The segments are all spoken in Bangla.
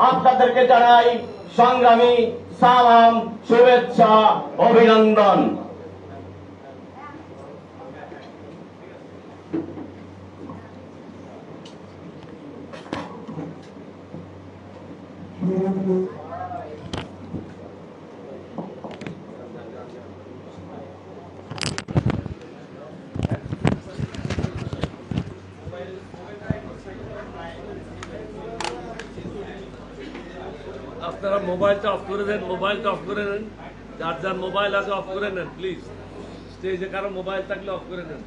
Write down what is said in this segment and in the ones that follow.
আপনাদেরকে জানাই সংগ্রামী সালাম, শুভেচ্ছা, অভিনন্দন। আপনারা মোবাইলটা অফ করে দেন, মোবাইলটা অফ করে নেন। যার যার মোবাইল আছে অফ করে নেন প্লিজ। স্টেজে কারো মোবাইল থাকলে অফ করে নেন।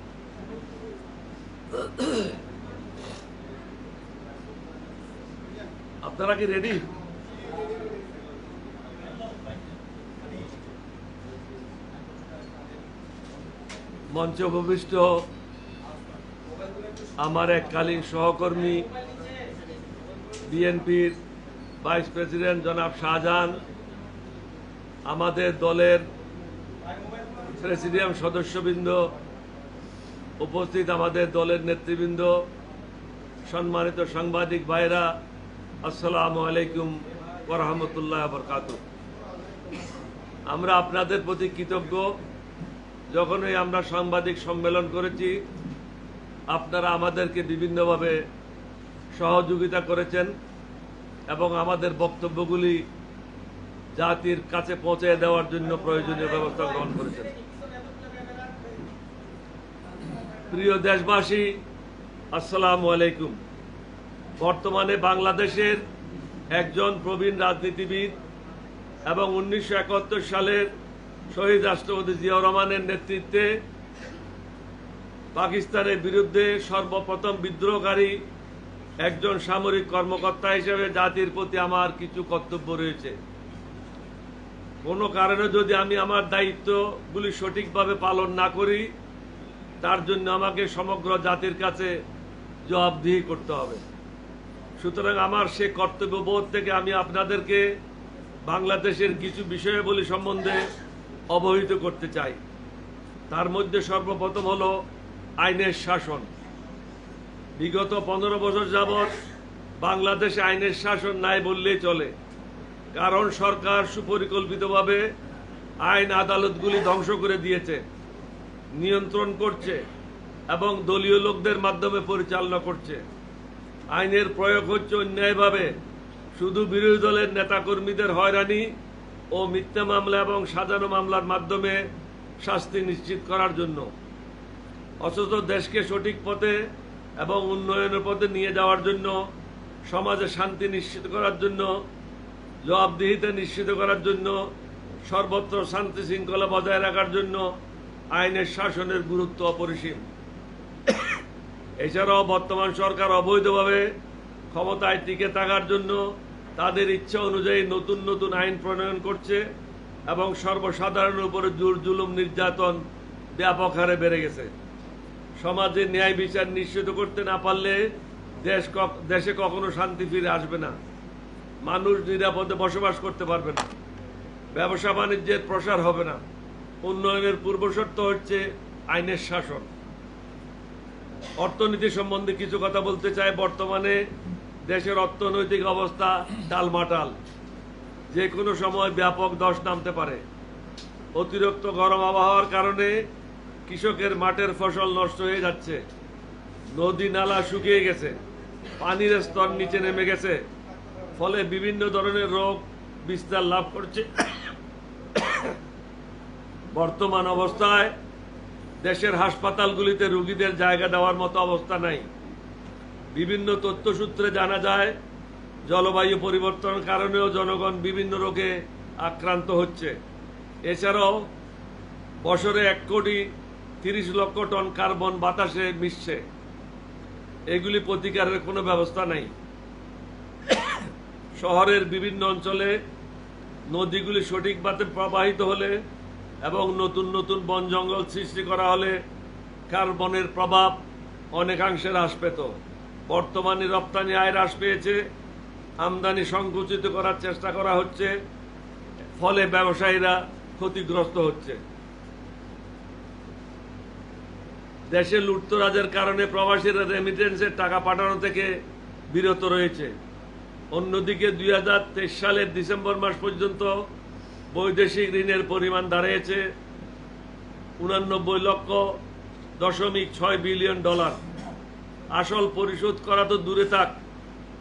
আপনারা কি রেডি? মঞ্চে উপবিষ্ট আমার এককালীন সহকর্মী বিএনপির ভাইস প্রেসিডেন্ট জনাব শাহজাহান, আমাদের দলের প্রেসিডিয়াম সদস্যবৃন্দ, উপস্থিত আমাদের দলের নেতৃবৃন্দ, সম্মানিত সাংবাদিক ভাইরা, আসসালামু আলাইকুম ওয়া রাহমাতুল্লাহি ওয়া বারাকাতুহু। আমরা আপনাদের প্রতি কৃতজ্ঞ। যখনই আমরা সাংবাদিক সম্মেলন করেছি, আপনারা আমাদেরকে বিভিন্নভাবে সহযোগিতা করেছেন এবং আমাদের বক্তব্যগুলি জাতির কাছে পৌঁছে দেওয়ার জন্য প্রয়োজনীয় ব্যবস্থা গ্রহণ করেছেন। প্রিয় দেশবাসী, আসসালামু আলাইকুম। বর্তমানে বাংলাদেশের একজন প্রবীণ রাজনীতিবিদ এবং 1971 সালের শহীদ রাষ্ট্রপতি জিয়াউর রহমানের নেতৃত্বে পাকিস্তানের বিরুদ্ধে সর্বপ্রথম বিদ্রোহকারী একজন সামরিক কর্মকর্তা হিসেবে জাতির প্রতি আমার কিছু কর্তব্য রয়েছে। কোনো কারণে যদি আমি আমার দায়িত্বগুলি সঠিকভাবে পালন না করি, তার জন্য আমাকে সমগ্র জাতির কাছে জবাবদিহি করতে হবে। সুতরাং আমার সে কর্তব্যবোধ থেকে আমি আপনাদেরকে বাংলাদেশের কিছু বিষয়াবলী সম্বন্ধে অবহিত করতে চাই। তার মধ্যে সর্বপ্রথম হলো আইনের শাসন। বিগত 15 বছর যাবৎ বাংলাদেশে আইনের শাসন নাই বললেই চলে। কারণ সরকার সুপরিকল্পিতভাবে আইন আদালতগুলি ধ্বংস করে দিয়েছে, নিয়ন্ত্রণ করছে এবং দলীয় লোকদের মাধ্যমে পরিচালনা করছে। আইনের প্রয়োগ হচ্ছে অন্যায়ভাবে শুধু বিরোধী দলের নেতাকর্মীদের হয়রানি ও মিথ্যা মামলা এবং সাজানো মামলার মাধ্যমে শাস্তি নিশ্চিত করার জন্য। অথচ দেশকে সঠিক পথে এবং উন্নয়নের পথে নিয়ে যাওয়ার জন্য, সমাজে শান্তি নিশ্চিত করার জন্য, জবাবদিহিতা নিশ্চিত করার জন্য, সর্বত্র শান্তি শৃঙ্খলা বজায় রাখার জন্য আইনের শাসনের গুরুত্ব অপরিসীম। এছাড়াও বর্তমান সরকার অবৈধভাবে ক্ষমতায় টিকে থাকার জন্য তাদের ইচ্ছা অনুযায়ী নতুন নতুন আইন প্রণয়ন করছে এবং সর্বসাধারণের উপরে জুলুম নির্যাতন ব্যাপক হারে বেড়ে গেছে। সমাজে ন্যায় বিচার নিশ্চিত করতে না পারলে দেশে কখনো শান্তি ফিরে আসবে না, মানুষ নিরাপদে বসবাস করতে পারবে না, ব্যবসা বাণিজ্যের প্রসার হবে না। উন্নয়নের পূর্বশর্ত হচ্ছে আইনের শাসন। অর্থনীতি সম্বন্ধে কিছু কথা বলতে চাই। বর্তমানে দেশের অর্থনৈতিক অবস্থা টালমাটাল, যে কোনো সময় ব্যাপক ধস নামতে পারে। অতিরিক্ত গরম আবহাওয়ার কারণে কৃষকের মাঠের ফসল নষ্ট হয়ে যাচ্ছে, নদী নালা শুকিয়ে গেছে, পানির স্তর নিচে নেমে গেছে, ফলে বিভিন্ন ধরনের রোগ বিস্তার লাভ করছে। বর্তমান অবস্থায় দেশের হাসপাতালগুলিতে রোগীদের জায়গা দেওয়ার মতো অবস্থা নাই। বিভিন্ন তথ্যসূত্রে জানা যায়, জলবায়ু পরিবর্তনের কারণেও জনগণ বিভিন্ন রোগে আক্রান্ত হচ্ছে। এছাড়াও বছরে 1,30,00,000 টন কার্বন বাতাসে মিশছে। এগুলি প্রতিকারের কোনো ব্যবস্থা নাই। শহরের বিভিন্ন অঞ্চলে নদীগুলি সঠিকভাবে প্রবাহিত হলে এবং নতুন নতুন বন জঙ্গল সৃষ্টি করা হলে কার্বনের প্রভাব অনেকাংশে হ্রাস পেত। বর্তমানে রপ্তানি আয় হ্রাস পেয়েছে, আমদানি সংকুচিত করার চেষ্টা করা হচ্ছে, ফলে ব্যবসায়ীরা ক্ষতিগ্রস্ত হচ্ছে। দেশে লুটতরাজের কারণে প্রবাসীরা রেমিটেন্সের টাকা পাঠানো থেকে বিরত রয়েছে। অন্যদিকে 2023 সালের ডিসেম্বর মাস পর্যন্ত বৈদেশিক ঋণের পরিমাণ দাঁড়িয়েছে 89.6 বিলিয়ন ডলার। আসল পরিশোধ করা তো দূরে থাক,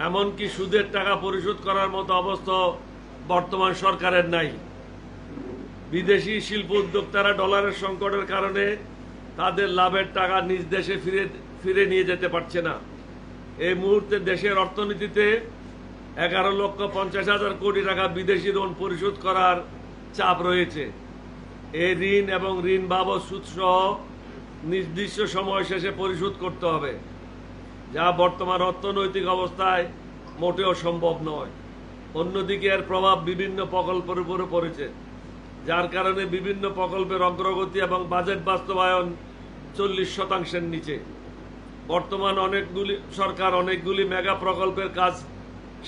এমনকি সুদের টাকা পরিশোধ করার মতো অবস্থা বর্তমান সরকারের নাই। বিদেশি শিল্প উদ্যোক্তারা ডলারের সংকটের কারণে তাদের লাভের টাকা নিজ দেশে ফিরে নিয়ে যেতে পারছে না। এই মুহূর্তে দেশের অর্থনীতিতে 11,50,000 কোটি টাকা বিদেশি ঋণ পরিশোধ করার চাপ রয়েছে। এই ঋণ এবং ঋণ বাবদ সুদসহ নির্দিষ্ট সময় শেষে পরিশোধ করতে হবে, যা বর্তমান অর্থনৈতিক অবস্থায় মোটেও সম্ভব নয়। অন্যদিকে এর প্রভাব বিভিন্ন প্রকল্পের উপরে পড়েছে, যার কারণে বিভিন্ন প্রকল্পের অগ্রগতি এবং বাজেট বাস্তবায়ন 40% নিচে। বর্তমান সরকার অনেকগুলি মেগা প্রকল্পের কাজ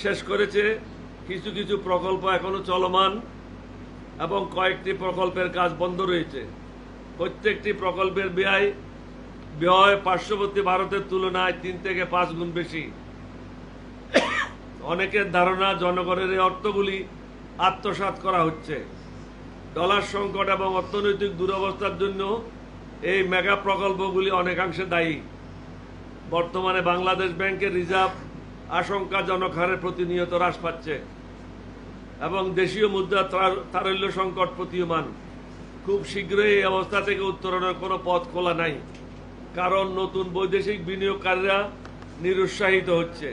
শেষ করেছে, কিছু কিছু প্রকল্প এখনো চলমান এবং কয়েকটি প্রকল্পের কাজ বন্ধ রয়েছে। প্রত্যেকটি প্রকল্পের ব্যয় পার্শ্ববর্তী ভারতের তুলনায় 3 থেকে 5 গুণ বেশি। অনেকের ধারণা জনগণের এই অর্থগুলি আত্মসাৎ করা হচ্ছে। ডলার সংকট এবং অর্থনৈতিক দুরবস্থার জন্য এই মেগা প্রকল্পগুলি অনেকাংশে দায়ী। বর্তমানে বাংলাদেশ ব্যাংকের রিজার্ভ আশঙ্কাজনক হারে প্রতিনিয়ত হ্রাস পাচ্ছে এবং দেশীয় মুদ্রা তারল্য সংকট প্রতীয়মান। খুব শীঘ্রই এই অবস্থা থেকে উত্তরণের কোনো পথ খোলা নাই, কারণ নতুন বৈদেশিক বিনিয়োগকারীরা নিরুৎসাহিত হচ্ছে।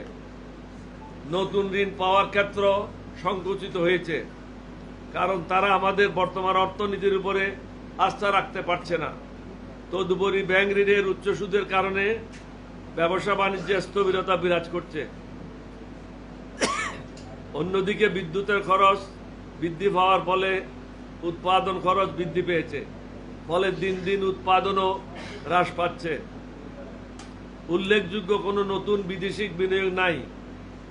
নতুন ঋণ পাওয়ার ক্ষেত্র সংকুচিত হয়েছে, কারণ তারা আমাদের বর্তমান অর্থনীতির উপরে আস্থা রাখতে পারছে না। তদুপরি ব্যাংক ঋণের উচ্চ সুদের কারণে ব্যবসা বাণিজ্যে স্থবিরতা বিরাজ করছে। অন্যদিকে বিদ্যুতের খরচ বৃদ্ধি পাওয়ার ফলে উৎপাদন খরচ বৃদ্ধি পেয়েছে, ফলে দিন দিন উৎপাদনও হ্রাস পাচ্ছে। উল্লেখযোগ্য কোনো নতুন বিদেশি বিনিয়োগ নাই,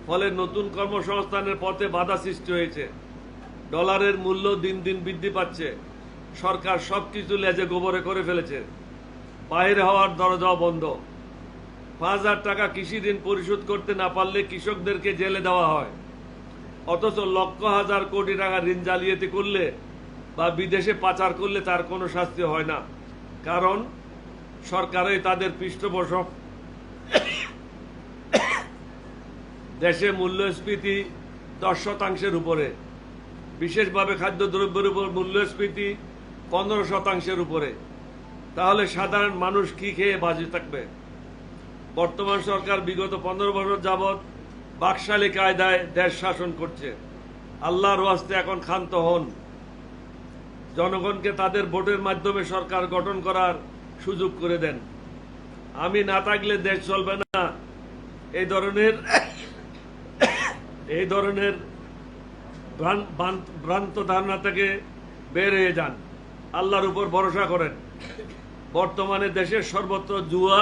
ফলে নতুন কর্মসংস্থানের পথে বাধা সৃষ্টি হয়েছে। ডলারের মূল্য দিন দিন বৃদ্ধি পাচ্ছে। সরকার সবকিছু লেজে গোবরে করে ফেলেছে, বাইরে হওয়ার দরজাও বন্ধ। 5,000 টাকা কৃষি ঋণ পরিশোধ করতে না পারলে কৃষকদেরকে জেলে দেওয়া হয়, অথচ লক্ষ হাজার কোটি টাকা ঋণ জালিয়াতি করলে বা বিদেশে পাচার করলে তার কোনো শাস্তি হয় না, কারণ সরকারই তাদের পৃষ্ঠপোষক। দেশে মূল্যস্ফীতি 10% উপরে, বিশেষভাবে খাদ্যদ্রব্যের উপর মূল্যস্ফীতি 15% উপরে। তাহলে সাধারণ মানুষ কি খেয়ে বাঁচে থাকবে? বর্তমান সরকার বিগত 15 বছর যাবৎ বাকশালী কায়দায় দেশ শাসন করছে। আল্লাহর ওয়াস্তে এখন ক্ষান্ত হন, জনগণকে তাদের ভোটের মাধ্যমে সরকার গঠন করার সুযোগ করে দেন। আমি না থাকলে দেশ চলবে না, এই ধরনের ভ্রান্ত ধারণা থেকে বের হয়ে যান, আল্লাহর উপর ভরসা করেন। বর্তমানে দেশের সর্বত্র জুয়া,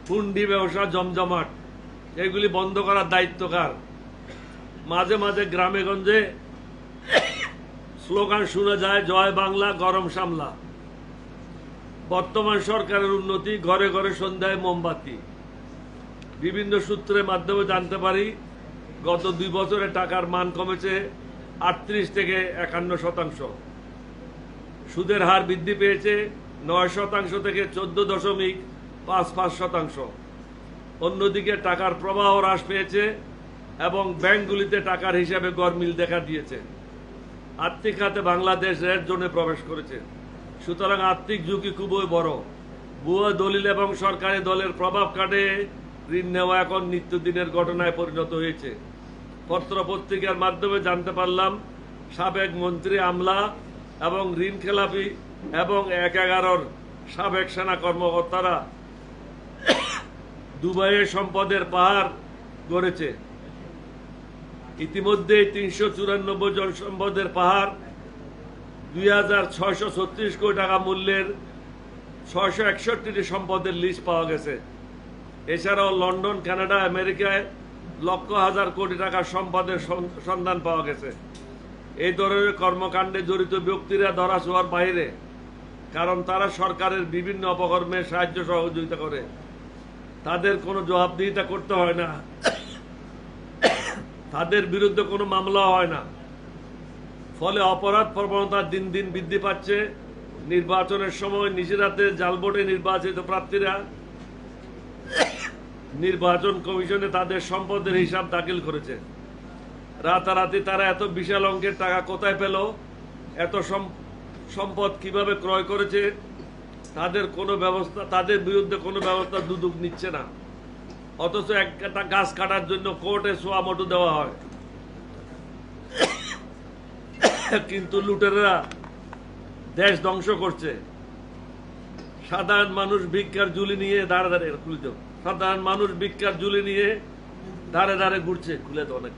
হুন্ডি ব্যবসা জমজমাট, এগুলি বন্ধ করার দায়িত্ব কার? মাঝে মাঝে গ্রামে গঞ্জে স্লোগান শোনা যায়, জয় বাংলা, গরম সামলা। বর্তমান সরকারের উন্নতি ঘরে ঘরে সন্ধ্যায় মোমবাতি। বিভিন্ন সূত্রের মাধ্যমে জানতে পারি, গত 2 বছরে টাকার মান কমেছে 38 থেকে 51%। সুদের হার বৃদ্ধি পেয়েছে 9% থেকে 14.55%। অন্যদিকে টাকার প্রবাহ হ্রাস পেয়েছে এবং ব্যাংকগুলিতে টাকার হিসাবে গরমিল দেখা দিয়েছে। আর্থিক খাতে বাংলাদেশ রেড জোনে প্রবেশ করেছে, সুতরাং আর্থিক ঝুঁকি খুবই বড়। ভুয়া দলিল এবং সরকারি দলের প্রভাব কাটে ঋণ নেওয়া এখন নিত্যদিনের ঘটনায় পরিণত হয়েছে। পত্রপত্রিকার মাধ্যমে জানতে পারলাম, সাবেক মন্ত্রী, আমলা এবং ঋণ খেলাপি এবং 111 সাবেক সেনা কর্মকর্তারা দুবাইয়ে সম্পদের পাহাড় গড়েছে। ইতিমধ্যে 394 জন সম্পদের পাহাড়, 2,636 কোটি টাকা মূল্যের 661টি সম্পদের লিস্ট পাওয়া গেছে। এছাড়াও লন্ডন, কানাডা, আমেরিকায় লক্ষ হাজার কোটি টাকার সম্পদের সন্ধান পাওয়া গেছে। এই ধরনের কর্মকাণ্ডে জড়িত ব্যক্তিরা ধরাছোঁয়ার বাইরে, কারণ তারা সরকারের বিভিন্ন অপকর্মে সাহায্য সহযোগিতা করে। তাদের কোনো জবাবদিহিতা করতে হয় না। তাদের বিরুদ্ধে কোনো মামলা হয় না। ফলে অপরাধ প্রবণতা দিন দিন বৃদ্ধি পাচ্ছে। নির্বাচনের সময় নিশিরাতে জাল ভোটে নির্বাচিত প্রার্থীরা নির্বাচন কমিশনে তাদের সম্পদের হিসাব দাখিল করেছে। রাতারাতি তারা এত বিশাল অঙ্কের টাকা কোথায় পেল, এত সম্পদ কিভাবে ক্রয় করেছে, তাদের বিরুদ্ধে কোনো ব্যবস্থা দুদক নিচ্ছে না। অথচ একটা গাছ কাটার জন্য কোর্টে সোয়া মোটু দেওয়া হয়, কিন্তু লুটেরা দেশ ধ্বংস করছে। সাধারণ মানুষ ভিক্ষার ঝুলি নিয়ে দাঁড়ে দাঁড়িয়ে খুলে দাও, সাধারণ মানুষ ভিক্ষার ঝুলি নিয়ে দাঁড়ে দাঁড়ে ঘুরছে, খুলে দাও অনেক।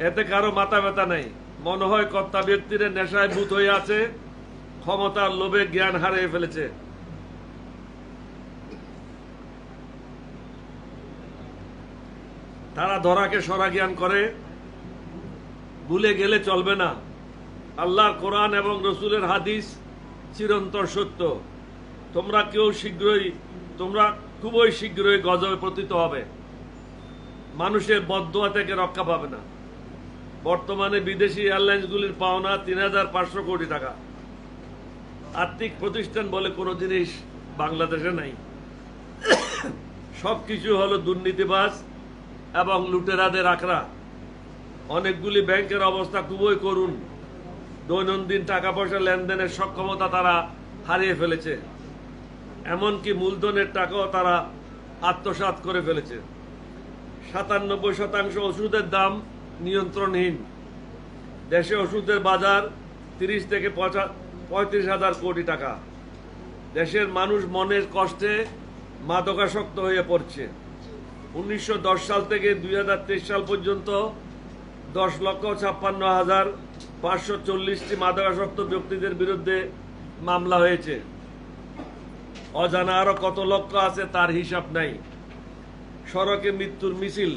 এতে কারো মাথা ব্যথা নেই। মনে হয় কর্তা ব্যক্তিরা নেশায় ভূত হয়ে আছে, ক্ষমতার লোভে জ্ঞান হারিয়ে ফেলেছে। তারা ধরাকে সরা জ্ঞান করে, ভুলে গেলে চলবে না। আল্লাহর কোরআন এবং রসুলের হাদিস চিরন্তর সত্য। তোমরা খুবই শীঘ্রই গজবে পতিত হবে, মানুষের বদদোয়া থেকে রক্ষা পাবে না। বর্তমানে বিদেশি এয়ারলাইন্সগুলির পাওনা ৩,৫০০ কোটি টাকা। আর্থিক প্রতিষ্ঠান বলে কোনো জিনিস বাংলাদেশে নাই। সবকিছু হলো দুর্নীতিবাজ এবং লুটেরাদের আখড়া। অনেকগুলি ব্যাংকের অবস্থা খুবই করুণ। দৈনন্দিন টাকা পয়সা লেনদেনের সক্ষমতা তারা হারিয়ে ফেলেছে, এমনকি মূলধনের টাকাও তারা আত্মসাৎ করে ফেলেছে। ৯৭% ওষুধের দাম নিয়ন্ত্রণহীন। দেশে ওষুধের বাজার ৩০ থেকে ৩৫,০০০ কোটি টাকা। দেশের মানুষ মনের কষ্টে মাদকাসক্ত হয়ে পড়ছে। ১৯১০ সাল থেকে ২০২৩ সাল পর্যন্ত ১০,৫৬,৫৪০টি মাদকাসক্ত ব্যক্তিদের বিরুদ্ধে মামলা হয়েছে। অজানা আরো কত লক্ষ আছে তার হিসাব নাই। সড়কে মৃত্যুর মিছিল।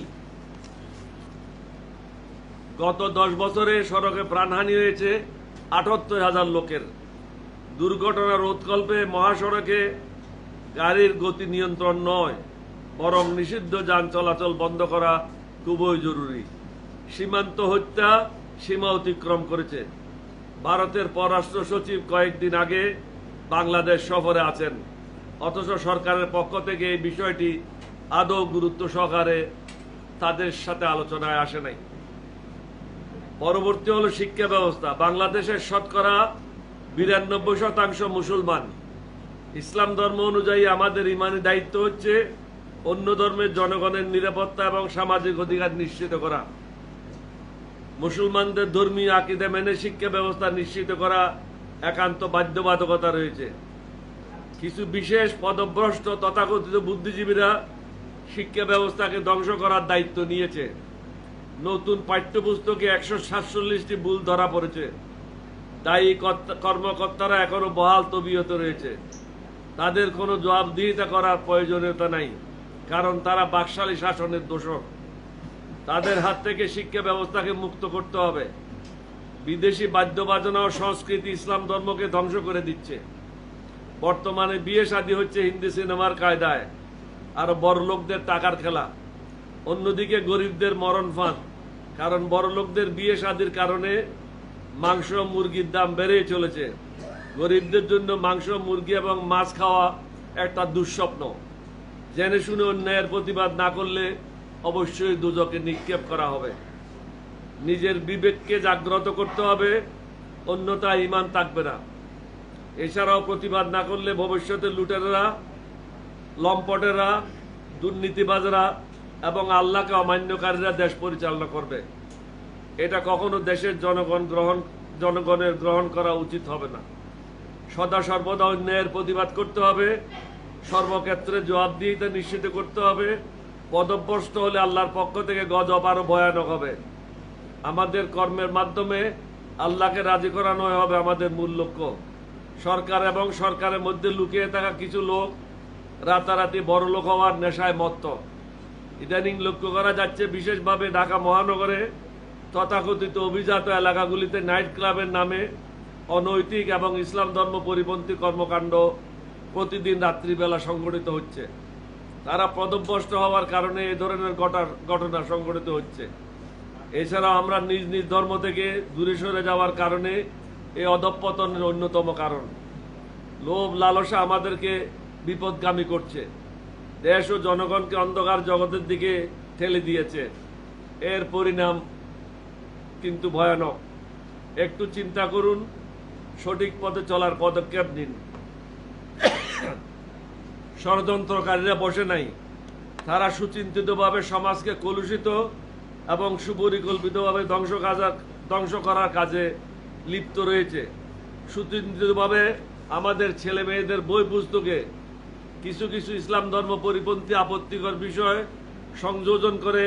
গত ১০ বছরে সড়কে প্রাণহানি হয়েছে ৭৮,০০০ লোকের। দুর্ঘটনা রোধকল্পে মহাসড়কে গাড়ির গতি নিয়ন্ত্রণ নয়, বরং নিষিদ্ধ যান চলাচল বন্ধ করা খুবই জরুরি। সীমান্ত হত্যা সীমা অতিক্রম করেছে। ভারতের পররাষ্ট্র সচিব কয়েকদিন আগে বাংলাদেশ সফরে আছেন, অথচ সরকারের পক্ষ থেকে এই বিষয়টি আদৌ গুরুত্ব সহকারে তাদের সাথে আলোচনায় আসে নাই। পরবর্তী হলো শিক্ষা ব্যবস্থা। বাংলাদেশের শতকরা ৯২% মুসলমান। ইসলাম ধর্ম অনুযায়ী আমাদের ইমানি দায়িত্ব হচ্ছে অন্য ধর্মের জনগণের নিরাপত্তা এবং সামাজিক অধিকার নিশ্চিত করা। মুসলমানদের ধর্মীয় আকীদা মেনে শিক্ষা ব্যবস্থা নিশ্চিত করা একান্ত বাধ্যবাধকতা রয়েছে। কিছু বিশেষ পদভ্রষ্ট তথাকথিত বুদ্ধিজীবীরা শিক্ষা ব্যবস্থাকে ধ্বংস করার দায়িত্ব নিয়েছে। নতুন পাঠ্যপুস্তকে ১৪৭টি ভুল ধরা পড়েছে। দায়ী কর্মকর্তারা এখনো বহাল তবিয়তে রয়েছে। তাদের কোনো জবাবদিহিতা করার প্রয়োজনীয়তা নাই, কারণ তারা বাকশালী শাসনের দোষক। তাদের হাত থেকে শিক্ষা ব্যবস্থাকে মুক্ত করতে হবে। বিদেশি বাদ্যবাজনা ও সংস্কৃতি ইসলাম ধর্মকে ধ্বংস করে দিচ্ছে। বর্তমানে বিয়ে শাদী হচ্ছে হিন্দি সিনেমার কায়দায়, আর বড়লোকদের টাকার খেলা। অন্যদিকে গরিবদের মরণ ফাঁদ, কারণ বড়লোকদের বিয়ে শাদীর কারণে মাংস মুরগির দাম বেড়েই চলেছে। গরিবদের জন্য মাংস মুরগি এবং মাছ খাওয়া একটা দুঃস্বপ্ন। জেনে শুনে অন্যায়ের প্রতিবাদ না করলে অবশ্যই দুজকে নিক্ষেপ করা হবে। নিজের বিবেককে জাগ্রত করতে হবে, অন্যথায় ঈমান থাকবে না। এছাড়াও প্রতিবাদ না করলে ভবিষ্যতে লুটেরারা, লম্পটেরা, দুর্নীতিবাজরা এবং আল্লাহকে অমান্যকারীরা দেশ পরিচালনা করবে। এটা কখনো দেশের জনগণের গ্রহণ করা উচিত হবে না। সদা সর্বদা অন্যায়ের প্রতিবাদ করতে হবে, সর্বক্ষেত্রে জবাবদিহিতা নিশ্চিত করতে হবে। পদভ্রষ্ট হলে আল্লাহর পক্ষ থেকে গজব আরো ভয়ানক হবে। আমাদের কর্মের মাধ্যমে আল্লাহকে রাজি করানোই হবে আমাদের মূল লক্ষ্য। সরকার এবং সরকারের মধ্যে লুকিয়ে থাকা কিছু লোক রাতারাতি বড় লোক হওয়ার নেশায় মত্ত। ইদানিং লক্ষ্য করা যাচ্ছে, বিশেষভাবে ঢাকা মহানগরে তথাকথিত অভিজাত এলাকাগুলিতে নাইট ক্লাবের নামে অনৈতিক এবং ইসলাম ধর্ম পরিপন্থী কর্মকাণ্ড প্রতিদিন রাত্রিবেলা সংঘটিত হচ্ছে। তারা পদভ্রষ্ট হওয়ার কারণে এ ধরনের ঘটনা সংঘটিত হচ্ছে। এছাড়াও আমরা নিজ নিজ ধর্ম থেকে দূরে সরে যাওয়ার কারণে এই অধঃপতনের অন্যতম কারণ। লোভ লালসা আমাদেরকে বিপদগামী করছে, দেশ ও জনগণকে অন্ধকার জগতের দিকে ঠেলে দিয়েছে। এর পরিণাম কিন্তু ভয়ানক। একটু চিন্তা করুন, সঠিক পথে চলার পদক্ষেপ নিন। ষড়যন্ত্রকারীরা বসে নাই, তারা সুচিন্তিতভাবে সমাজকে কলুষিত এবং সুপরিকল্পিতভাবে ধ্বংস করার কাজে লিপ্ত রয়েছে। সুচিন্তিতভাবে আমাদের ছেলে মেয়েদের বই পুস্তকে কিছু কিছু ইসলাম ধর্ম পরিপন্থী আপত্তিকর বিষয় সংযোজন করে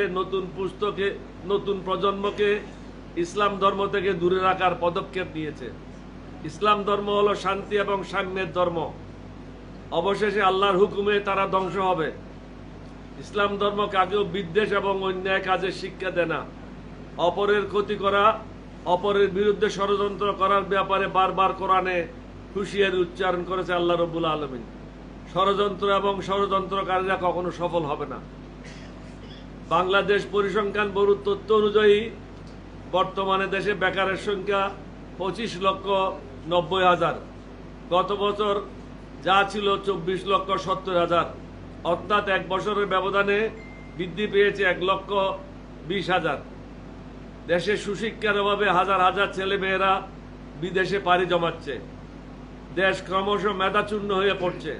নতুন প্রজন্মকে ইসলাম ধর্ম থেকে দূরে রাখার পদক্ষেপ নিয়েছে। ইসলাম ধর্ম হলো শান্তি এবং সাম্যের ধর্ম। অবশেষে আল্লাহর হুকুমে তারা ধ্বংস হবে। ইসলাম ধর্ম কাকেও বিদ্বেষ এবং অন্যায় কাজে শিক্ষা দেয় না। অপরের ক্ষতি করা, অপরের বিরুদ্ধে ষড়যন্ত্র করার ব্যাপারে বারবার কোরআনে হুঁশিয়ারি উচ্চারণ করেছে আল্লাহ রাব্বুল আলামিন। ষড়যন্ত্র এবং ষড়যন্ত্রকারীরা কখনো সফল হবে না। বাংলাদেশ পরিসংখ্যান ব্যুরোর তথ্য অনুযায়ী বর্তমানে দেশে বেকারের সংখ্যা 25,90,000। গত বছর যা ছিল 24,70,000, অর্থাৎ এক বছরের ব্যবধানে বৃদ্ধি পেয়েছে 1,20,000। দেশে সুশিক্ষার অভাবে হাজার হাজার ছেলে মেয়েরা বিদেশে পাড়ি জমাচ্ছে। দেশ ক্রমশ মেধাচূর্ণ হয়ে পড়ছে,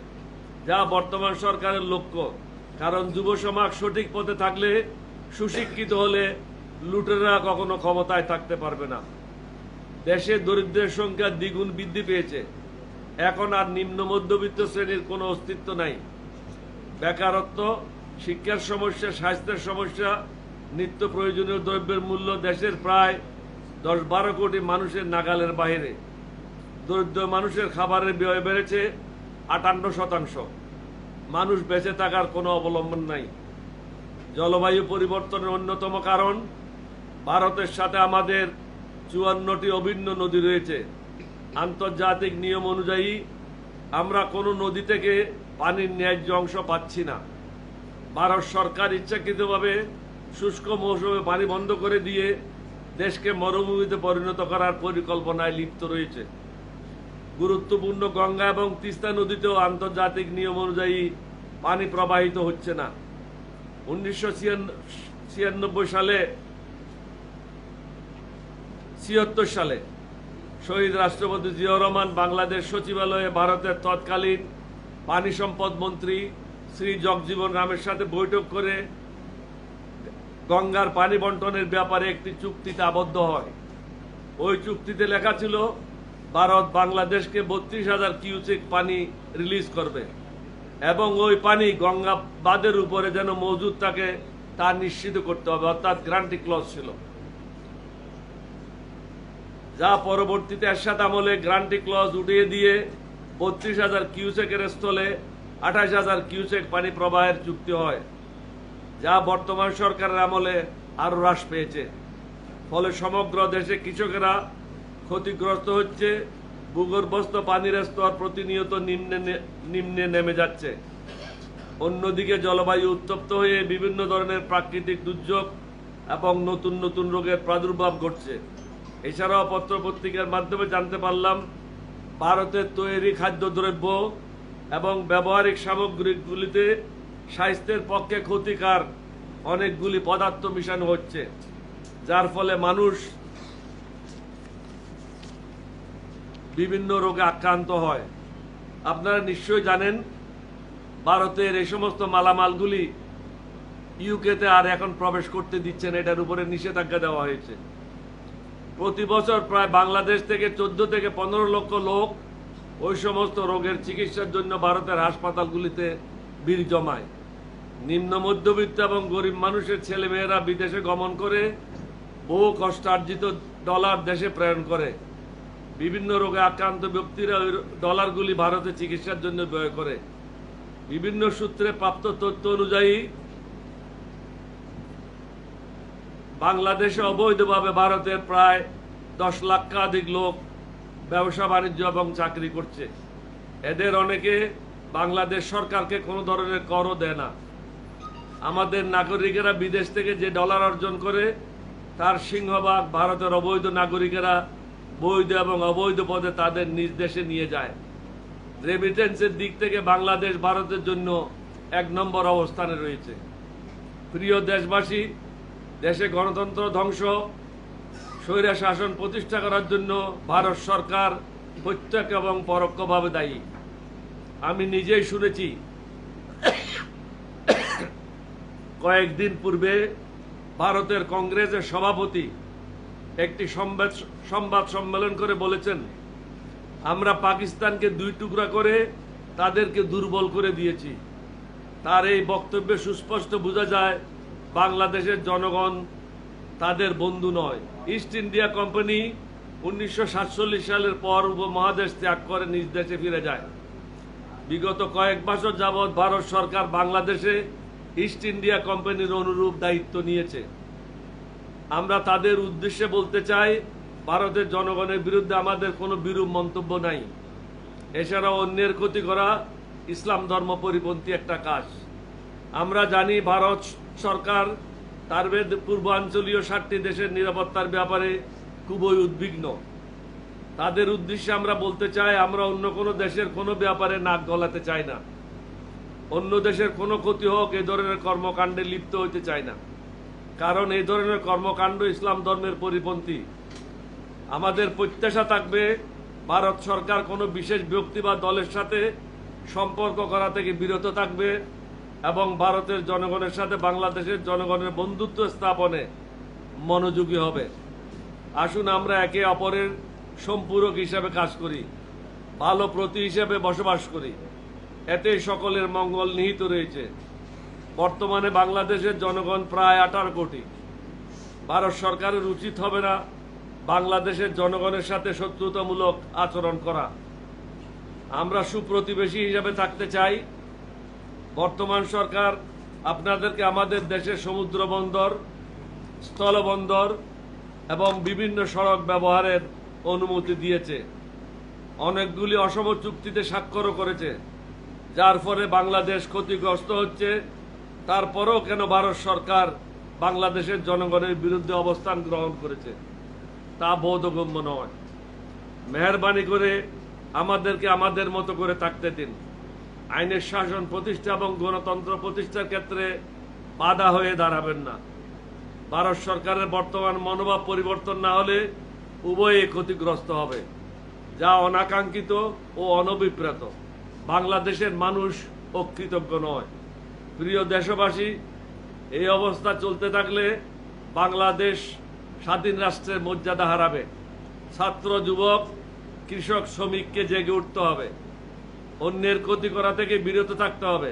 যা বর্তমান সরকারের লক্ষ্য। কারণ যুব সমাজ সঠিক পথে থাকলে, সুশিক্ষিত হলে লুটেরা কখনো ক্ষমতায় থাকতে পারবে না। দেশে দরিদ্রের সংখ্যা দ্বিগুণ বৃদ্ধি পেয়েছে। এখন আর নিম্ন মধ্যবিত্ত শ্রেণীর কোনো অস্তিত্ব নাই। বেকারত্ব, শিক্ষার সমস্যা, স্বাস্থ্যের সমস্যা, নিত্য প্রয়োজনীয় দ্রব্যের মূল্য দেশের প্রায় 10-12 কোটি মানুষের নাগালের বাইরে। দরিদ্র মানুষের খাবারের ব্যয় বেড়েছে 58%। মানুষ বেঁচে থাকার কোনো অবলম্বন নাই। জলবায়ু পরিবর্তনের অন্যতম কারণ, ভারতের সাথে আমাদের 54টি অভিন্ন নদী রয়েছে। আন্তর্জাতিক নিয়ম অনুযায়ী আমরা কোনো নদী থেকে পানির ন্যায্য অংশ পাচ্ছি না। ভারত সরকার ইচ্ছাকৃতভাবে শুষ্ক মৌসুমে পানি বন্ধ করে দিয়ে দেশকে মরুভূমিতে পরিণত করার পরিকল্পনায় লিপ্ত রয়েছে। গুরুত্বপূর্ণ গঙ্গা এবং তিস্তা নদীতেও আন্তর্জাতিক নিয়ম অনুযায়ী পানি প্রবাহিত হচ্ছে না। 1976 সালে শহীদ রাষ্ট্রপতি জিয়াউর রহমান বাংলাদেশ সচিবালয়ে ভারতের তৎকালীন পানি সম্পদ মন্ত্রী শ্রী জগজীবন রামের সাথে বৈঠক করে গঙ্গার পানি বন্টনের ব্যাপারে একটি চুক্তিতে আবদ্ধ হয়। ওই চুক্তিতে লেখা ছিল, ভারত বাংলাদেশকে 32,000 কিউসেক পানি রিলিজ করবে এবং ওই পানি গঙ্গা বাঁধের উপরে যেন মজুদ থাকে তা নিশ্চিত করতে হবে, অর্থাৎ গ্যারান্টি ক্লজ ছিল। যা পরবর্তীতে এরশাদ আমলে গ্যারান্টি ক্লজ উঠিয়ে দিয়ে 32,000 কিউসেকের স্থলে 28,000 কিউসেক পানি প্রবাহের চুক্তি হয়, যা বর্তমান সরকারের আমলে আরো হ্রাস পেয়েছে। ফলে সমগ্র দেশে কৃষকেরা ক্ষতিগ্রস্ত হচ্ছে। ভূগর্ভস্থ পানির স্তর প্রতিনিয়ত নিম্নে নেমে যাচ্ছে। অন্যদিকে জলবায়ু উত্তপ্ত হয়ে বিভিন্ন ধরনের প্রাকৃতিক দুর্যোগ এবং নতুন নতুন রোগের প্রাদুর্ভাব ঘটছে। এছাড়াও পত্রপত্রিকার মাধ্যমে জানতে পারলাম, ভারতের তৈরি খাদ্যদ্রব্য এবং ব্যবহারিক সামগ্রীগুলিতে স্বাস্থ্যের পক্ষে ক্ষতিকর অনেকগুলি পদার্থ মিশানো হচ্ছে, যার ফলে মানুষ বিভিন্ন রোগে আক্রান্ত হয়। আপনারা নিশ্চয়ই জানেন, ভারতের এই সমস্ত মালামালগুলি ইউকেতে আর এখন প্রবেশ করতে দিচ্ছে না, এটার উপরে নিষেধাজ্ঞা দেওয়া হয়েছে। প্রতি বছর প্রায় বাংলাদেশ থেকে 14 থেকে 15 লক্ষ লোক ওই সমস্ত রোগের চিকিৎসার জন্য ভারতের হাসপাতালগুলিতে ভিড় জমায়। নিম্ন মধ্যবিত্ত এবং গরিব মানুষের ছেলেমেয়েরা বিদেশে গমন করে বহু কষ্টার্জিত ডলার দেশে প্রেরণ করে। বিভিন্ন রোগে আক্রান্ত ব্যক্তিরা ওই ডলারগুলি ভারতে চিকিৎসার জন্য ব্যয় করে। বিভিন্ন সূত্রে প্রাপ্ত তথ্য অনুযায়ী বাংলাদেশে অবৈধভাবে ভারতের প্রায় 10 লক্ষাধিক লোক ব্যবসা বাণিজ্য এবং চাকরি করছে। এদের অনেকে বাংলাদেশ সরকারকে কোনো ধরনের করও দেয় না। আমাদের নাগরিকেরা বিদেশ থেকে যে ডলার অর্জন করে তার সিংহভাগ ভারতের অবৈধ নাগরিকেরা বৈধ এবং অবৈধ পদে তাদের নিজ দেশে নিয়ে যায়। রেমিটেন্সের দিক থেকে বাংলাদেশ ভারতের জন্য 1 নম্বর অবস্থানে রয়েছে। প্রিয় দেশবাসী, দেশে গণতন্ত্র ধ্বংস, স্বৈরা শাসন প্রতিষ্ঠা করার জন্য ভারত সরকার প্রত্যক্ষ এবং পরোক্ষভাবে দায়ী। আমি নিজেই শুনেছি কয়েকদিন পূর্বে ভারতের কংগ্রেসের সভাপতি একটি সংবাদ সম্মেলন করে বলেছেন, আমরা পাকিস্তানকে 2 টুকরা করে তাদেরকে দুর্বল করে দিয়েছি। তার এই বক্তব্যে সুস্পষ্ট বোঝা যায় বাংলাদেশের জনগণ তাদের বন্ধু নয়। ইস্ট ইন্ডিয়া কোম্পানি 1947 সালের পর উপমহাদেশ ত্যাগ করে নিজ দেশে ফিরে যায়। বিগত কয়েক বছর যাবৎ ভারত সরকার বাংলাদেশে ইস্ট ইন্ডিয়া কোম্পানির অনুরূপ দায়িত্ব নিয়েছে। আমরা তাদের উদ্দেশ্যে বলতে চাই, ভারতের জনগণের বিরুদ্ধে আমাদের কোনো বিরূপ মন্তব্য নাই। এছাড়াও অন্যের ক্ষতি করা ইসলাম ধর্ম পরিপন্থী একটা কাজ। আমরা জানি ভারত সরকার তার পূর্বাঞ্চলীয় 7টি দেশের নিরাপত্তার ব্যাপারে খুবই উদ্বিগ্ন। তাদের উদ্দেশ্যে আমরা বলতে চাই, আমরা অন্য কোনো দেশের কোনো ব্যাপারে নাক গলাতে চাই না। অন্য দেশের কোনো ক্ষতি হোক এই ধরনের কর্মকাণ্ডে লিপ্ত হইতে চাই না, কারণ এই ধরনের কর্মকাণ্ড ইসলাম ধর্মের পরিপন্থী। আমাদের প্রত্যাশা থাকবে ভারত সরকার কোনো বিশেষ ব্যক্তি বা দলের সাথে সম্পর্ক করা থেকে বিরত থাকবে এবং ভারতের জনগণের সাথে বাংলাদেশের জনগণের বন্ধুত্ব স্থাপনে মনোযোগী হবে। আসুন আমরা একে অপরের সম্পূরক হিসাবে কাজ করি, ভালো প্রতি হিসাবে বসবাস করি, এতে সকলের মঙ্গল নিহিত রয়েছে। বর্তমানে বাংলাদেশের জনগণ প্রায় 18 কোটি। ভারত সরকারের উচিত হবে না বাংলাদেশের জনগণের সাথে শত্রুতামূলক আচরণ করা। আমরা সুপ্রতিবেশী হিসাবে থাকতে চাই। বর্তমান সরকার আপনাদেরকে আমাদের দেশের সমুদ্র বন্দর, স্থলবন্দর এবং বিভিন্ন সড়ক ব্যবহারের অনুমতি দিয়েছে। অনেকগুলি অসম চুক্তিতে স্বাক্ষরও করেছে, যার ফলে বাংলাদেশ ক্ষতিগ্রস্ত হচ্ছে। তারপরেও কেন ভারত সরকার বাংলাদেশের জনগণের বিরুদ্ধে অবস্থান গ্রহণ করেছে তা বোধগম্য নয়। মেহরবানি করে আমাদেরকে আমাদের মতো করে থাকতে দিন। আইনের শাসন প্রতিষ্ঠা এবং গণতন্ত্র প্রতিষ্ঠার ক্ষেত্রে বাধা হয়ে দাঁড়াবেন না। ভারত সরকারের বর্তমান মনোভাব পরিবর্তন না হলে উভয়ে ক্ষতিগ্রস্ত হবে, যা অনাকাঙ্ক্ষিত ও অনভিপ্রেত। বাংলাদেশের মানুষ অকৃতজ্ঞ নয়। প্রিয় দেশবাসী, এই অবস্থা চলতে থাকলে বাংলাদেশ স্বাধীন রাষ্ট্রের মর্যাদা হারাবে। ছাত্র, যুবক, কৃষক, শ্রমিককে জেগে উঠতে হবে। অন্যের ক্ষতি করা থেকে বিরত থাকতে হবে।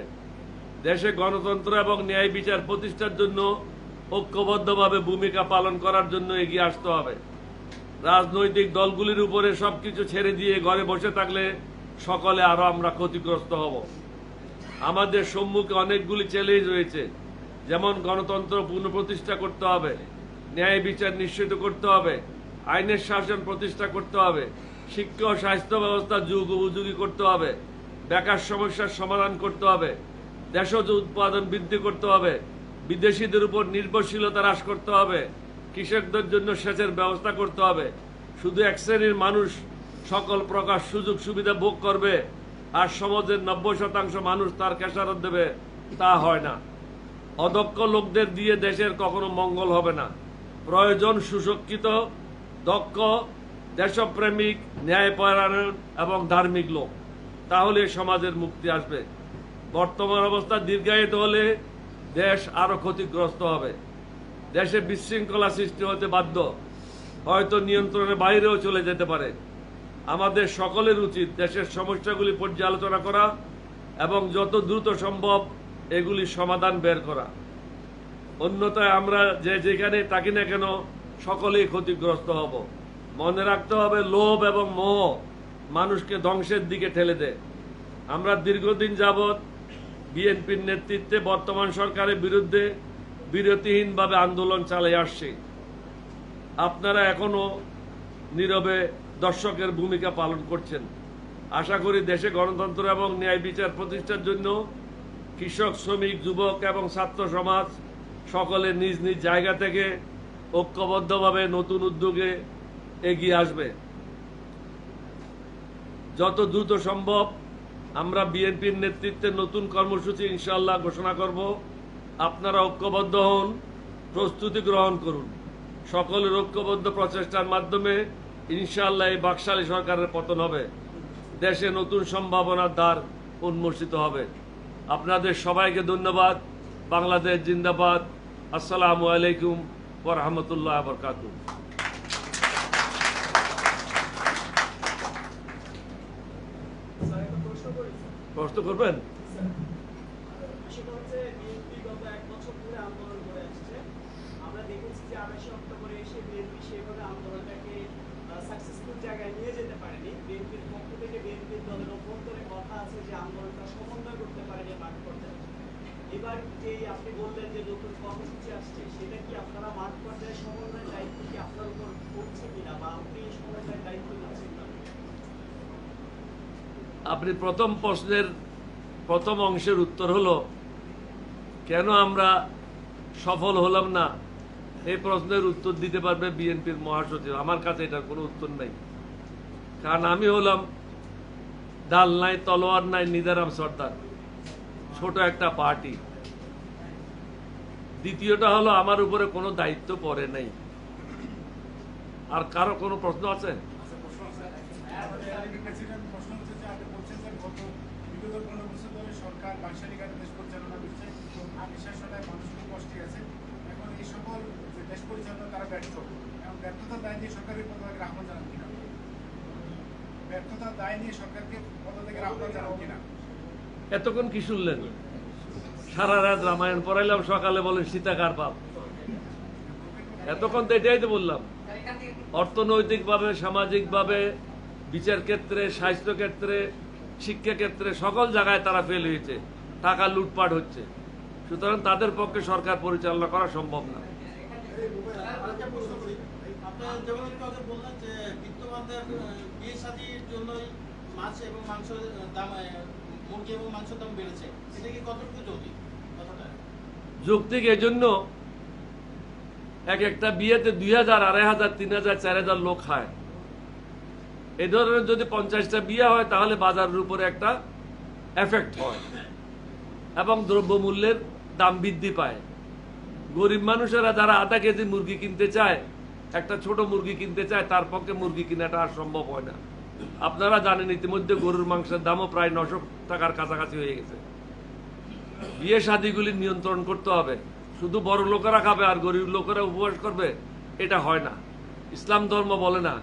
দেশে গণতন্ত্র এবং ন্যায় বিচার প্রতিষ্ঠার জন্য ঐক্যবদ্ধভাবে ভূমিকা পালন করার জন্য এগিয়ে আসতে হবে। রাজনৈতিক দলগুলির উপরে সবকিছু ছেড়ে দিয়ে ঘরে বসে থাকলে সকলে আরো আমরা ক্ষতিগ্রস্ত হব। আমাদের সম্মুখে অনেকগুলি চ্যালেঞ্জ রয়েছে, যেমন গণতন্ত্র পুনঃপ্রতিষ্ঠা করতে হবে, ন্যায় বিচার নিশ্চিত করতে হবে, আইনের শাসন প্রতিষ্ঠা করতে হবে, শিক্ষা ও স্বাস্থ্য ব্যবস্থা যুগ উপযোগী করতে হবে, বেকার সমস্যার সমাধান করতে হবে, দেশজ উৎপাদন বৃদ্ধি করতে হবে, বিদেশিদের উপর নির্ভরশীলতা হ্রাস করতে হবে, কৃষকদের জন্য সেচের ব্যবস্থা করতে হবে। শুধু এক শ্রেণীর মানুষ সকল প্রকার সুযোগ সুবিধা ভোগ করবে আর সমাজের 90% মানুষ তার খেসারত দেবে, তা হয় না। অদক্ষ লোকদের দিয়ে দেশের কখনো মঙ্গল হবে না। প্রয়োজন সুশিক্ষিত, দক্ষ, দেশপ্রেমিক, ন্যায়পরায়ণ এবং ধার্মিক লোক, তাহলে সমাজের মুক্তি আসবে। বর্তমান অবস্থা দীর্ঘায়িত হলে দেশ আরো ক্ষতিগ্রস্ত হবে। দেশে বিশৃঙ্খলা সৃষ্টি হতে বাধ্য, হয়তো নিয়ন্ত্রণের বাইরেও চলে যেতে পারে। আমাদের সকলের উচিত দেশের সমস্যাগুলি পর্যালোচনা করা এবং যত দ্রুত সম্ভব এগুলি সমাধান বের করা। অন্যথায় আমরা যেখানে থাকি না কেন সকলেই ক্ষতিগ্রস্ত হব। মনে রাখতে হবে, লোভ এবং মোহ মানুষকে ধ্বংসের দিকে ঠেলে দেয়। আমরা দীর্ঘদিন যাবৎ বিএনপির নেতৃত্বে বর্তমান সরকারের বিরুদ্ধে বিরতিহীনভাবে আন্দোলন চালিয়ে আসছি। আপনারা এখনো নীরবে দর্শকের ভূমিকা পালন করছেন। আশা করি দেশে গণতন্ত্র এবং ন্যায় বিচার প্রতিষ্ঠার জন্য কৃষক, শ্রমিক, যুবক এবং ছাত্র সমাজ সকলে নিজ নিজ জায়গা থেকে ঐক্যবদ্ধভাবে নতুন উদ্যোগে এগিয়ে আসবে। যত দ্রুত সম্ভব আমরা বিএনপির নেতৃত্বে নতুন কর্মসূচি ইনশাআল্লাহ ঘোষণা করব। আপনারা ঐক্যবদ্ধ হন, প্রস্তুতি গ্রহণ করুন। সকলের ঐক্যবদ্ধ প্রচেষ্টার মাধ্যমে ইনশাআল্লাহ এই বাকশালী সরকারের পতন হবে, দেশে নতুন সম্ভাবনার দ্বার উন্মোচিত হবে। আপনাদের সবাইকে ধন্যবাদ। বাংলাদেশ জিন্দাবাদ। আসসালামু আলাইকুম ওয়া রাহমাতুল্লাহি ওয়া বারাকাতুহু। প্রশ্ন করবেন? সেটা হচ্ছে বিএনপি গত 1 বছর ধরে আন্দোলন করে আসছে। আমরা দেখেছি যে 28 অক্টোবরে এসে বিএনপি সেভাবে আন্দোলনটাকে সাকসেসফুল জায়গায় নিয়ে যেতে পারেনি। বিএনপির পক্ষ থেকে বিএনপির দলের অভ্যন্তরে কথা আছে যে আন্দোলনটা সমন্বয় করতে পারেনি মাঠ পর্যায়ে। এবার যে আপনি বললেন যে নতুন কর্মসূচি আসছে, সেটা কি আপনারা মাঠ পর্যায়ে সমন্বয়ের দায়িত্ব কি আপনার উপর পড়ছে কিনা, বা আপনি এই সমন্বয়ের দায়িত্ব নিচ্ছেন না? আপনি প্রথম প্রশ্নের প্রথম অংশের উত্তর হলো কেন আমরা সফল হলাম না, এই প্রশ্নের উত্তর দিতে পারবে বিএনপির মহাসচিব। আমার কাছে এটার কোনো উত্তর নাই, কারণ আমি হলাম ডাল নাই, তলোয়ার নাই, নিদারাম সর্দার, ছোট একটা পার্টি। দ্বিতীয়টা হলো আমার উপরে কোনো দায়িত্ব পড়ে নাই। আর কারো কোনো প্রশ্ন আছে? সরকার বাকশালী ঘাটে দেশ পরিচালনা করছে, আগে শাসনায় মানুষ খুব কষ্টে আছে। এখন এই সকল যে দেশ পরিচালনা তারা ব্যর্থ, এবং ব্যর্থতার দায় নিয়ে সরকারের পদত্যাগের আহ্বান জানান কিনা? ব্যর্থতার দায় নিয়ে সরকারকে পদত্যাগের আহ্বান জানান কিনা? এতক্ষণ কি শুনলেন? সারা রাত রামায়ণ পড়াইলাম, সকালে বলেন সীতাকার পাপ। এতক্ষণ তো এটাই তো বললাম। অর্থনৈতিকভাবে, সামাজিকভাবে, বিচার ক্ষেত্রে, স্বাস্থ্য ক্ষেত্রে, শিক্ষা ক্ষেত্রে সকল জায়গায় তারা ফেল হয়েছে, টাকা লুটপাট হচ্ছে। সুতরাং তাদের পক্ষে সরকার পরিচালনা করা সম্ভব না। আপনারা যেমন একটু আগে বললেন যে বিত্তবানদের বিয়ে শাদীর জন্যই মাছ এবং মাংসের দাম, মুরগি এবং মাংসের দাম বেড়েছে, এটা কি কতটুকু যৌক্তিক কথাটা? যৌক্তিক এজন্য একটা বিয়েতে 2000, 2500, 3000, 4000 লোক খায়। এই ধরনের যদি 50টা বিয়ে হয় তাহলে বাজারের উপরে একটা এফেক্ট হয় এবং দ্রব্যমূল্যের দাম বৃদ্ধি পায়। গরিব মানুষেরা যারা আধা কেজি মুরগি কিনতে চায়, একটা ছোট মুরগি কিনতে চায়, তার পক্ষে মুরগি কেনাটা আর সম্ভব হয় না। আপনারা জানেন ইতিমধ্যে গরুর মাংসের দামও প্রায় 900 টাকার কাছাকাছি হয়ে গেছে। বিয়ে শাদীগুলি নিয়ন্ত্রণ করতে হবে। শুধু বড় লোকেরা খাবে আর গরিব লোকেরা উপবাস করবে, এটা হয় না। ইসলাম ধর্ম বলে না।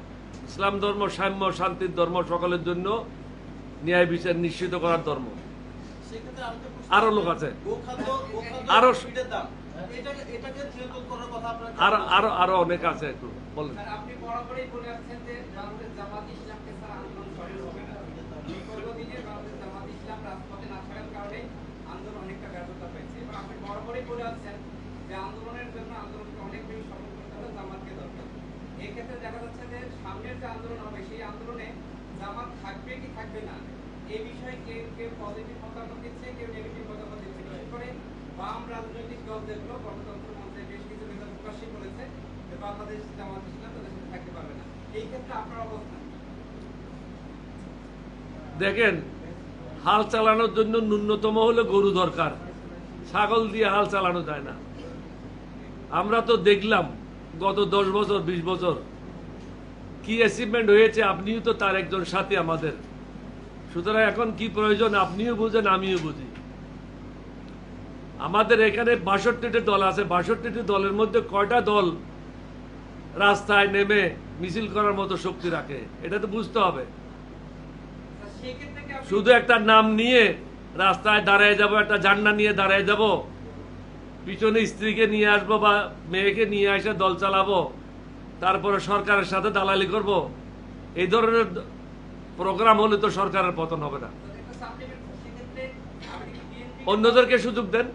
ইসলাম ধর্ম সাম্য, শান্তির ধর্ম, সকলের জন্য ন্যায় বিচার নিশ্চিত করার ধর্ম। সেক্ষেত্রে আরো লোক আছে, আরো আরো দাম এটাকে নিয়ন্ত্রণ করার কথা আপনারা আরো অনেক আছে, একটু বলেন। আপনি বরাবরই বলে আসছেন যে বাংলাদেশ জামাত ইসলামকে ছাড়া আন্দোলন সফল হবে না। দীর্ঘদিনে বাংলাদেশ জামাত ইসলাম রাজপথে না থাকার কারণে আন্দোলন অনেকটা ব্যর্থতা পেয়েছে, এবং আপনি বরাবরই বলে আসছেন যে আন্দোলনের জন্য আন্দোলনকে অনেক বেশি সফল করতে হলে জামাতকে দরকার। এক্ষেত্রে দেখা যাচ্ছে যে সামনের যে আন্দোলন হবে সেই আন্দোলনে জামাত থাকবে কি থাকবে না, এই বিষয়ে কেউ পজিটিভ মতামত দিচ্ছে, কেউ নেগেটিভ মতামত দিচ্ছে। বিশেষ করে বাম রাজনৈতিক দল যেগুলো গণতন্ত্র মঞ্চে বেশ কিছু নেতা প্রকাশ্যই বলেছে যে বাংলাদেশ জামাত ইসলাম তাদের সাথে থাকতে পারবে না। এই ক্ষেত্রে আপনার অবস্থান? দেখেন, হাল চালানোর জন্য ন্যূনতম হলে গরু দরকার, ছাগল দিয়ে হাল চালানো যায় না। আমরা তো দেখলাম গত 10 বছর 20 বছর কি অ্যাচিভমেন্ট হয়েছে। আপনিও তো তার একজন সাথী আমাদের। সুতরাং এখন কি প্রয়োজন আপনিও বুঝেন, আমিও বুঝি। আমাদের এখানে 62টি দল আছে। 62টি দলের মধ্যে কয়টা দল রাস্তায় নেমে মিছিল করার মতো শক্তি রাখে, এটা তো বুঝতে হবে। শুধু একটা নাম নিয়ে রাস্তায় দাঁড়ায় যাব, একটা ঝান্ডা নিয়ে দাঁড়ায় যাব, পিছনে স্ত্রীকে নিয়ে আসবো বা মেয়েকে নিয়ে এসে দল চালাবো, তারপরে সরকারের সাথে দালালি করব, এই ধরনের প্রোগ্রাম হলে তো সরকারের পতন হবে না। অন্যদেরকে সুযোগ দেন।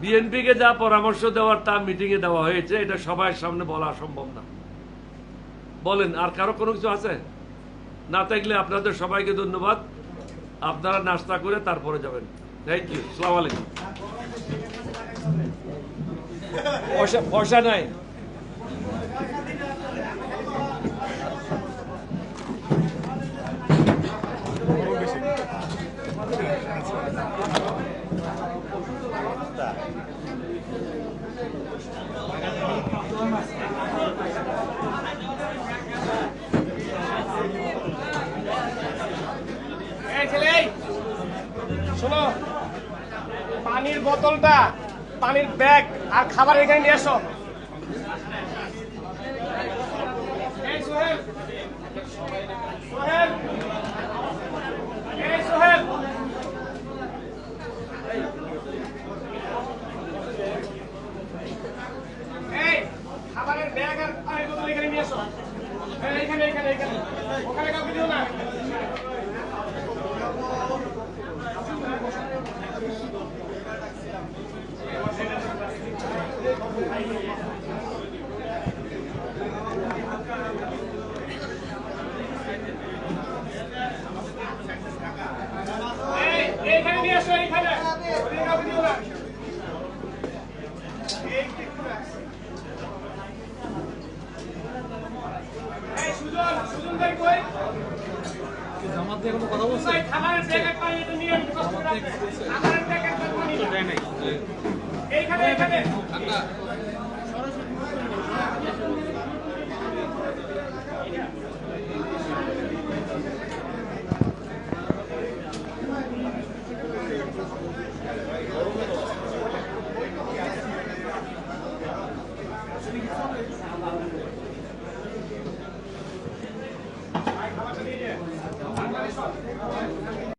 বিএনপিকে যা পরামর্শ দেওয়ার তা মিটিং এ দেওয়া হয়েছে, এটা সবার সামনে বলা সম্ভব না। বলেন, আর কারো কোনো কিছু আছে? না থাকলে আপনাদের সবাইকে ধন্যবাদ। আপনারা নাস্তা করে তারপরে যাবেন। Thank you. আসসালামু আলাইকুম। পয়সা নাই। এই ছেলে, এই শোনো, পানির বোতলটা, পানির ব্যাগ আর খাবার এখানে নিয়ে আসো। এই সোহেল, সোহেল, এই সোহেল, এই খাবারের ব্যাগ আর পানির বোতল এখানে নিয়ে আসো। এইখানে এইখানে এইখানে, ওখানে কাউকে দিও না। এইখানে নিয়ে আসো, এইখানে কাউকে দিও না। এই সুজন, সুজন ভাই কই? জামাত দিয়ে কোনো কথা বলছে? ভাই খাবারের ব্যাগ আর পানি এটা নিয়ে আসো, কষ্ট করে রাখবেন। খাবারের ব্যাগ আর পানি দেয় নাই। এইখানে এইখানে আচ্ছা